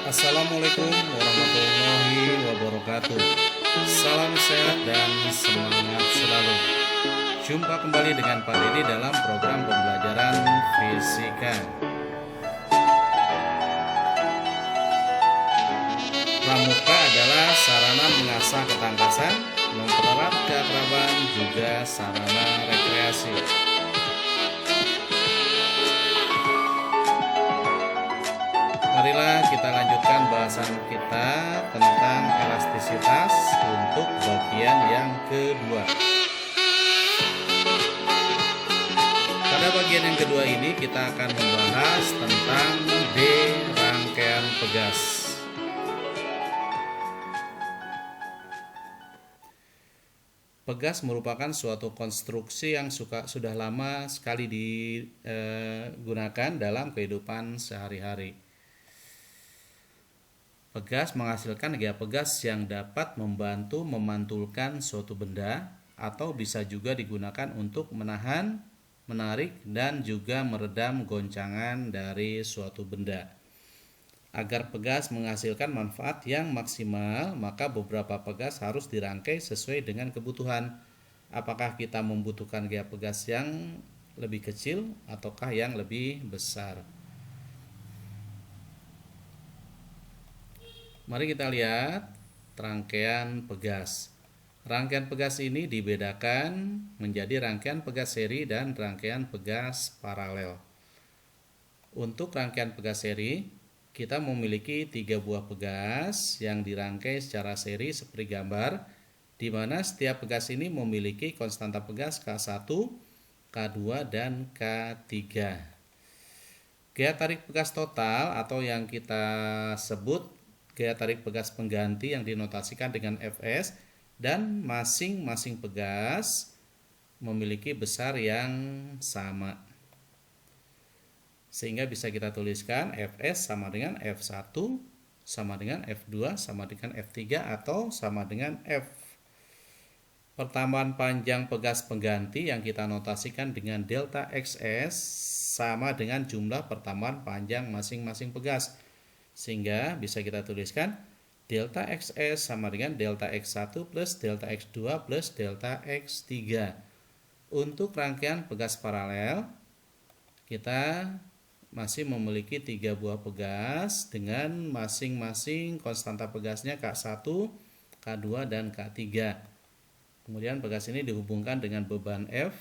Assalamualaikum warahmatullahi wabarakatuh. Salam sehat dan semangat selalu. Jumpa kembali dengan Pak Didi dalam program pembelajaran fisika. Pramuka adalah sarana mengasah ketangkasan, mempererat keakraban, juga sarana rekreasi. Marilah kita lanjutkan bahasan kita tentang elastisitas untuk bagian yang kedua. Pada bagian yang kedua ini kita akan membahas tentang D. Rangkaian pegas. Pegas merupakan suatu konstruksi yang sudah lama sekali digunakan dalam kehidupan sehari-hari. Pegas menghasilkan gaya pegas yang dapat membantu memantulkan suatu benda atau bisa juga digunakan untuk menahan, menarik, dan juga meredam goncangan dari suatu benda. Agar pegas menghasilkan manfaat yang maksimal, maka beberapa pegas harus dirangkai sesuai dengan kebutuhan. Apakah kita membutuhkan gaya pegas yang lebih kecil ataukah yang lebih besar? Mari kita lihat rangkaian pegas. Rangkaian pegas ini dibedakan menjadi rangkaian pegas seri dan rangkaian pegas paralel. Untuk rangkaian pegas seri, kita memiliki 3 buah pegas yang dirangkai secara seri seperti gambar, di mana setiap pegas ini memiliki konstanta pegas K1, K2, dan K3. Gaya tarik pegas total atau yang kita sebut gaya tarik pegas pengganti yang dinotasikan dengan Fs, dan masing-masing pegas memiliki besar yang sama. Sehingga bisa kita tuliskan Fs sama dengan F1 sama dengan F2 sama dengan F3 atau sama dengan F. Pertambahan panjang pegas pengganti yang kita notasikan dengan delta Xs sama dengan jumlah pertambahan panjang masing-masing pegas. Sehingga bisa kita tuliskan delta Xs sama dengan delta X1 plus delta X2 plus delta X3. Untuk rangkaian pegas paralel, kita masih memiliki 3 buah pegas dengan masing-masing konstanta pegasnya K1, K2, dan K3. Kemudian pegas ini dihubungkan dengan beban F.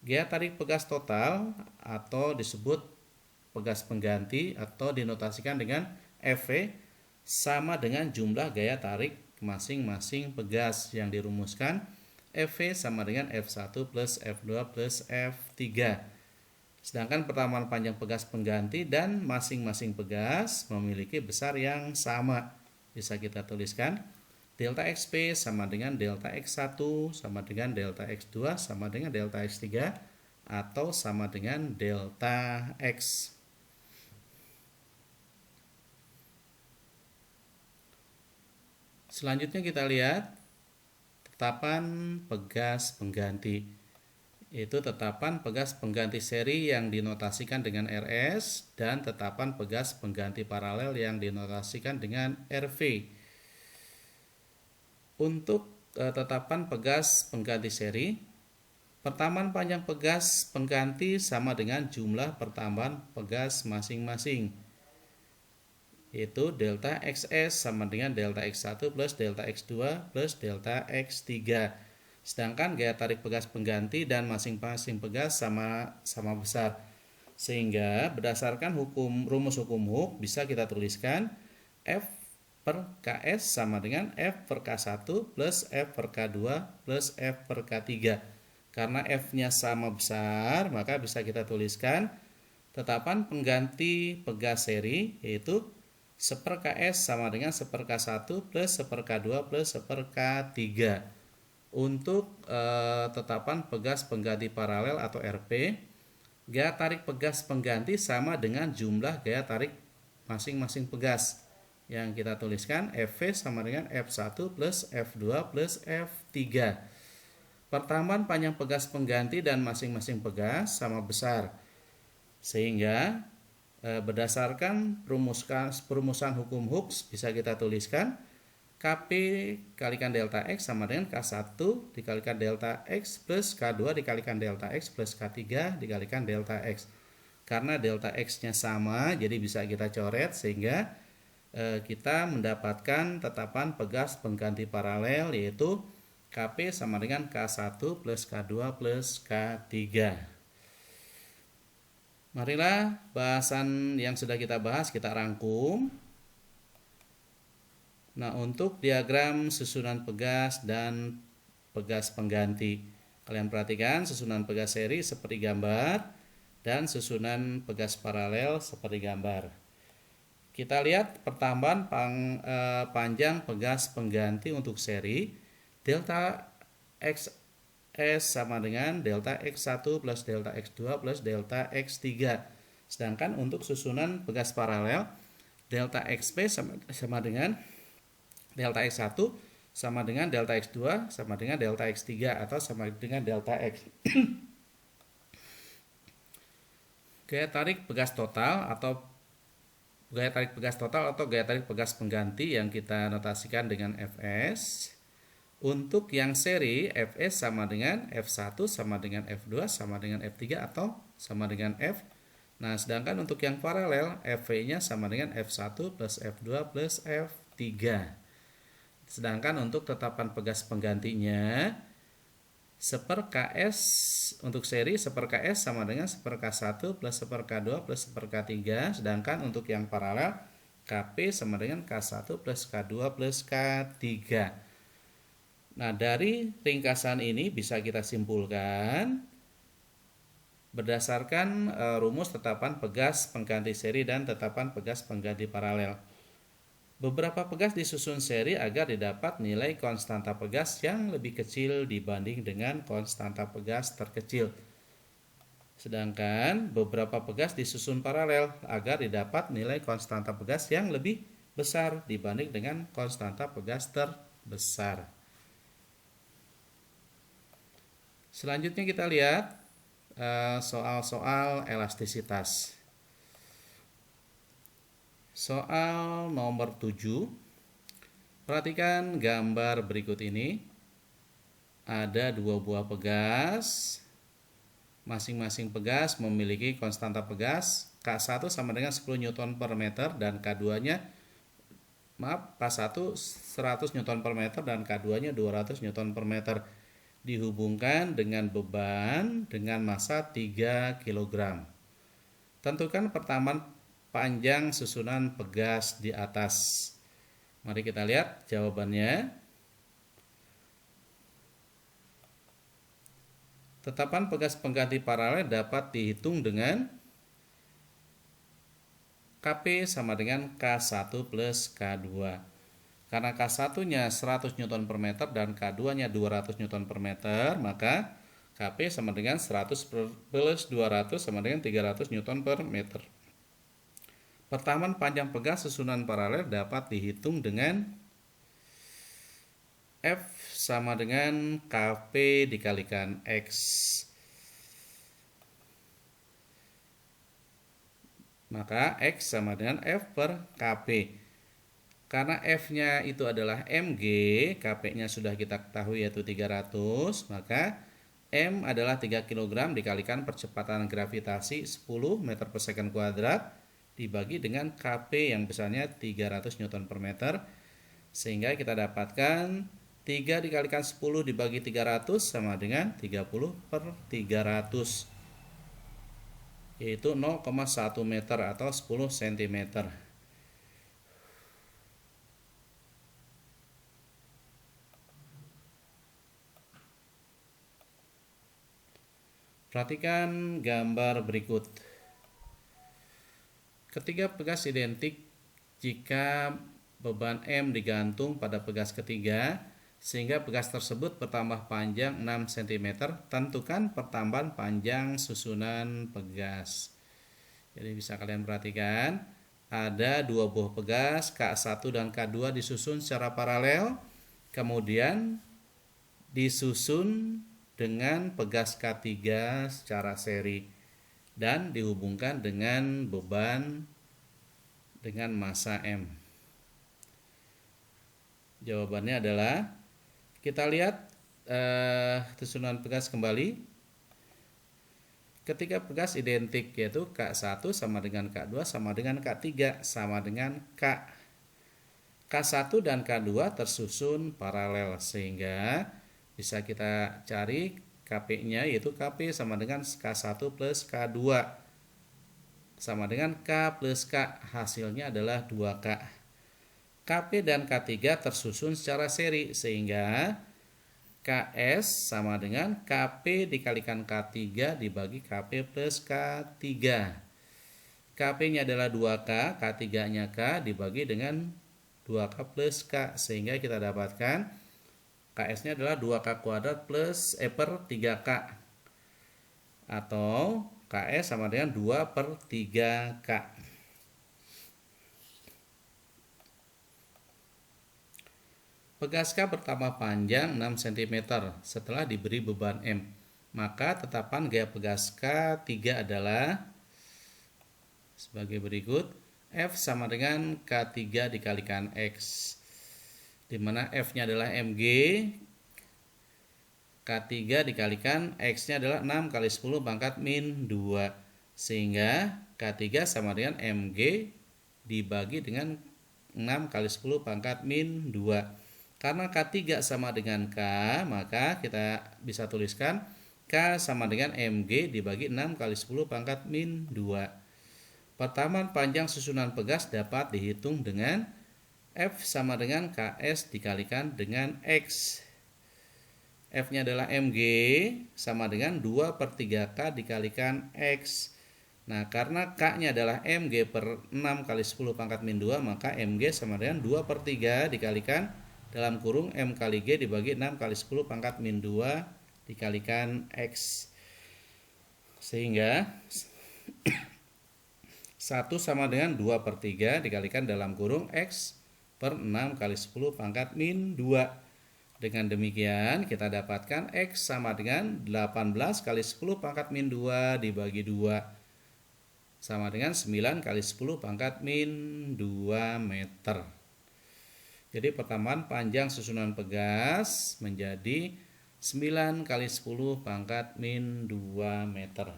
Gaya tarik pegas total atau disebut pegas pengganti atau dinotasikan dengan Fv sama dengan jumlah gaya tarik masing-masing pegas yang dirumuskan Fv sama dengan F1 plus F2 plus F3. Sedangkan pertambahan panjang pegas pengganti dan masing-masing pegas memiliki besar yang sama. Bisa kita tuliskan delta Xp sama dengan delta X1 sama dengan delta X2 sama dengan delta X3 atau sama dengan delta X. Selanjutnya kita lihat tetapan pegas pengganti. Itu tetapan pegas pengganti seri yang dinotasikan dengan Rs dan tetapan pegas pengganti paralel yang dinotasikan dengan Rv. Untuk tetapan pegas pengganti seri, pertambahan panjang pegas pengganti sama dengan jumlah pertambahan pegas masing-masing, yaitu delta Xs sama dengan delta X1 plus delta X2 plus delta X3. Sedangkan gaya tarik pegas pengganti dan masing-masing pegas sama besar. Sehingga berdasarkan rumus hukum Hooke bisa kita tuliskan F per Ks sama dengan F per K1 plus F per K2 plus F per K3. Karena F-nya sama besar, maka bisa kita tuliskan tetapan pengganti pegas seri yaitu 1 per Ks sama dengan 1 per K1 plus 1 per K2 plus 1 per K3. Untuk tetapan pegas pengganti paralel atau Rp, gaya tarik pegas pengganti sama dengan jumlah gaya tarik masing-masing pegas. Yang kita tuliskan Fv sama dengan F1 plus F2 plus F3. Pertambahan panjang pegas pengganti dan masing-masing pegas sama besar. Sehingga Berdasarkan perumusan hukum Hooke bisa kita tuliskan Kp kalikan delta X sama dengan K1 dikalikan delta X plus K2 dikalikan delta X plus K3 dikalikan delta X. Karena delta X-nya sama, jadi bisa kita coret sehingga kita mendapatkan tetapan pegas pengganti paralel yaitu Kp sama dengan K1 plus K2 plus K3. Marilah bahasan yang sudah kita bahas kita rangkum. Nah, untuk diagram susunan pegas dan pegas pengganti, kalian perhatikan susunan pegas seri seperti gambar dan susunan pegas paralel seperti gambar. Kita lihat pertambahan panjang pegas pengganti untuk seri. Delta XS sama dengan delta X1 plus delta X2 plus delta X3. Sedangkan untuk susunan pegas paralel, delta XP sama dengan delta X1 sama dengan delta X2 sama dengan delta X3 atau sama dengan delta X. Gaya tarik pegas total atau gaya tarik pegas pengganti yang kita notasikan dengan Fs. Untuk yang seri, Fs sama dengan F1 sama dengan F2 sama dengan F3 atau sama dengan F. Nah, sedangkan untuk yang paralel, Fv-nya sama dengan F1 plus F2 plus F3. Sedangkan untuk tetapan pegas penggantinya, 1/Ks untuk seri 1/Ks sama dengan 1/K1 plus 1/K2 plus 1/K3. Sedangkan untuk yang paralel, Kp sama dengan K1 plus K2 plus K3. Nah, dari ringkasan ini bisa kita simpulkan berdasarkan rumus tetapan pegas pengganti seri dan tetapan pegas pengganti paralel. Beberapa pegas disusun seri agar didapat nilai konstanta pegas yang lebih kecil dibanding dengan konstanta pegas terkecil. Sedangkan beberapa pegas disusun paralel agar didapat nilai konstanta pegas yang lebih besar dibanding dengan konstanta pegas terbesar. Selanjutnya kita lihat soal-soal elastisitas. Soal nomor 7. Perhatikan gambar berikut ini. Ada dua buah pegas. Masing-masing pegas memiliki konstanta pegas K1 sama dengan 10 Newton per meter dan K1 100 Newton per meter dan K2-nya 200 Newton per meter. Dihubungkan dengan beban dengan massa 3 kg. Tentukan pertambahan panjang susunan pegas di atas. Mari kita lihat jawabannya. Tetapan pegas pengganti paralel dapat dihitung dengan Kp sama dengan K1 plus K2. Karena K1-nya 100 Newton per meter dan K2-nya 200 Newton per meter, maka Kp sama dengan 100 plus 200 sama dengan 300 Newton per meter. Pertambahan panjang pegas susunan paralel dapat dihitung dengan F sama dengan Kp dikalikan X. Maka X sama dengan F per Kp. Karena F-nya itu adalah mg, Kp-nya sudah kita ketahui yaitu 300, maka M adalah 3 kg dikalikan percepatan gravitasi 10 meter per second kuadrat dibagi dengan Kp yang besarnya 300 Newton per meter, sehingga kita dapatkan 3 dikalikan 10 dibagi 300 sama dengan 30 per 300, yaitu 0,1 meter atau 10 cm. Perhatikan gambar berikut. Ketiga pegas identik jika beban M digantung pada pegas ketiga, sehingga pegas tersebut bertambah panjang 6 cm. Tentukan pertambahan panjang susunan pegas. Jadi bisa kalian perhatikan, ada dua buah pegas, K1 dan K2 disusun secara paralel, kemudian disusun dengan pegas K3 secara seri. dan dihubungkan dengan beban dengan massa M. Jawabannya adalah, kita lihat susunan pegas kembali. Ketika pegas identik, yaitu K1 sama dengan K2 sama dengan K3 sama dengan K. K1 dan K2 tersusun paralel, sehingga bisa kita cari KP-nya, yaitu KP sama dengan K1 plus K2 sama dengan K plus K. Hasilnya adalah 2K. KP dan K3 tersusun secara seri, sehingga KS sama dengan KP dikalikan K3 dibagi KP plus K3. KP-nya adalah 2K, K3-nya K dibagi dengan 2K plus K, sehingga kita dapatkan KS-nya adalah 2K kuadrat plus per 3K, atau KS sama dengan 2 per 3K. Pegas K bertambah panjang 6 cm setelah diberi beban M. Maka tetapan gaya pegas K3 adalah sebagai berikut. F sama dengan K3 dikalikan X, di mana F-nya adalah Mg, K3 dikalikan X-nya adalah 6 kali 10 pangkat min 2, sehingga K3 sama dengan Mg dibagi dengan 6 kali 10 pangkat min 2. Karena K3 sama dengan K, maka kita bisa tuliskan K sama dengan Mg dibagi 6 kali 10 pangkat min 2. Pertamaan panjang susunan pegas dapat dihitung dengan F sama dengan KS dikalikan dengan X. F-nya adalah Mg sama dengan 2 per 3K dikalikan X. Nah, karena K-nya adalah Mg per 6 kali 10 pangkat min 2, maka Mg sama dengan 2 per 3 dikalikan dalam kurung M kali G dibagi 6 kali 10 pangkat min 2 dikalikan X. Sehingga 1 sama dengan 2 per 3 dikalikan dalam kurung X per 6 kali 10 pangkat min 2. Dengan demikian kita dapatkan X sama dengan 18 kali 10 pangkat min 2 dibagi 2 sama dengan 9 kali 10 pangkat min 2 meter. Jadi pertamaan panjang susunan pegas menjadi 9 kali 10 pangkat min 2 meter.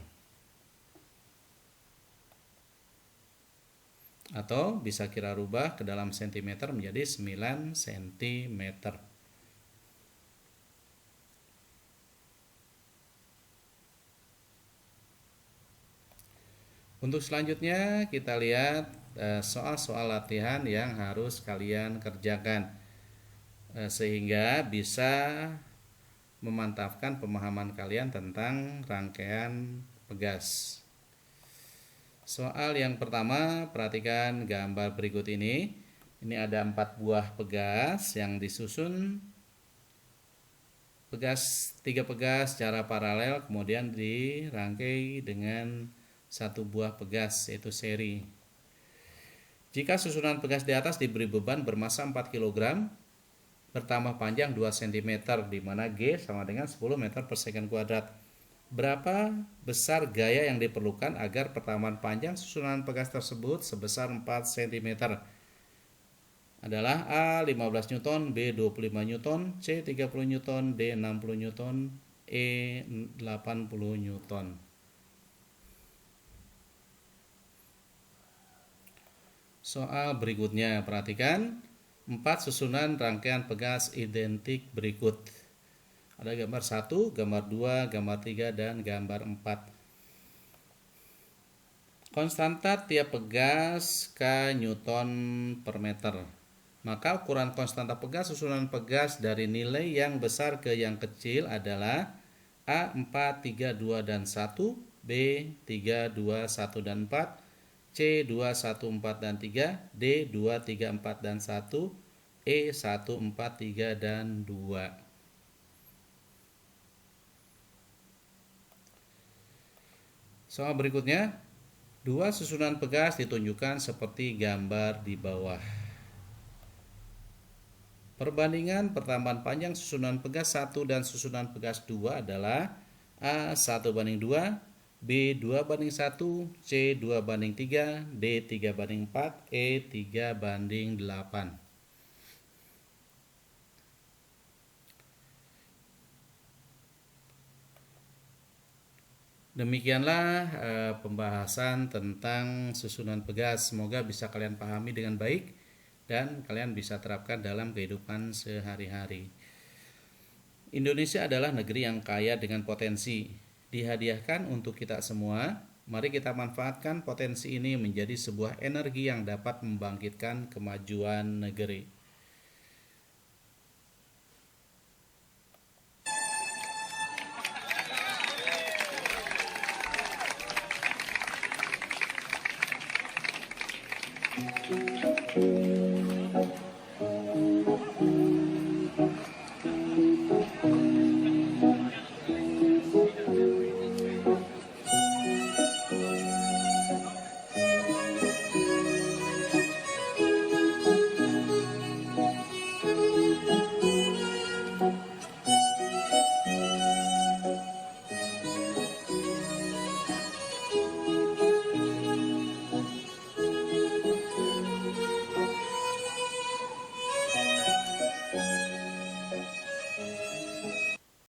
Atau bisa kita rubah ke dalam sentimeter menjadi 9 cm. Untuk selanjutnya kita lihat soal-soal latihan yang harus kalian kerjakan sehingga bisa memantapkan pemahaman kalian tentang rangkaian pegas. Soal yang pertama, perhatikan gambar berikut ini. Ini ada 4 buah pegas yang disusun 3 pegas secara paralel, kemudian dirangkai dengan 1 buah pegas, yaitu seri. Jika susunan pegas di atas diberi beban bermassa 4 kg, bertambah panjang 2 cm, di mana G sama dengan 10 meter per second kuadrat. Berapa besar gaya yang diperlukan agar pertamaan panjang susunan pegas tersebut sebesar 4 cm? Adalah A 15 Newton, B 25 Newton, C 30 Newton, D 60 Newton, E 80 Newton. Soal berikutnya, perhatikan 4 susunan rangkaian pegas identik berikut. Ada gambar 1, gambar 2, gambar 3, dan gambar 4. Konstanta tiap pegas K Newton per meter. Maka ukuran konstanta pegas susunan pegas dari nilai yang besar ke yang kecil adalah A 4, 3, 2, dan 1, B 3, 2, 1, dan 4, C 2, 1, 4, dan 3, D 2, 3, 4, dan 1, E 1, 4, 3, dan 2. Soal berikutnya, 2 susunan pegas ditunjukkan seperti gambar di bawah. Perbandingan pertambahan panjang susunan pegas 1 dan susunan pegas 2 adalah A 1 banding 2, B 2:1, C 2:3, D 3:4, E 3:8. Demikianlah pembahasan tentang susunan pegas. Semoga bisa kalian pahami dengan baik dan kalian bisa terapkan dalam kehidupan sehari-hari. Indonesia adalah negeri yang kaya dengan potensi. Dihadiahkan untuk kita semua. Mari kita manfaatkan potensi ini menjadi sebuah energi yang dapat membangkitkan kemajuan negeri.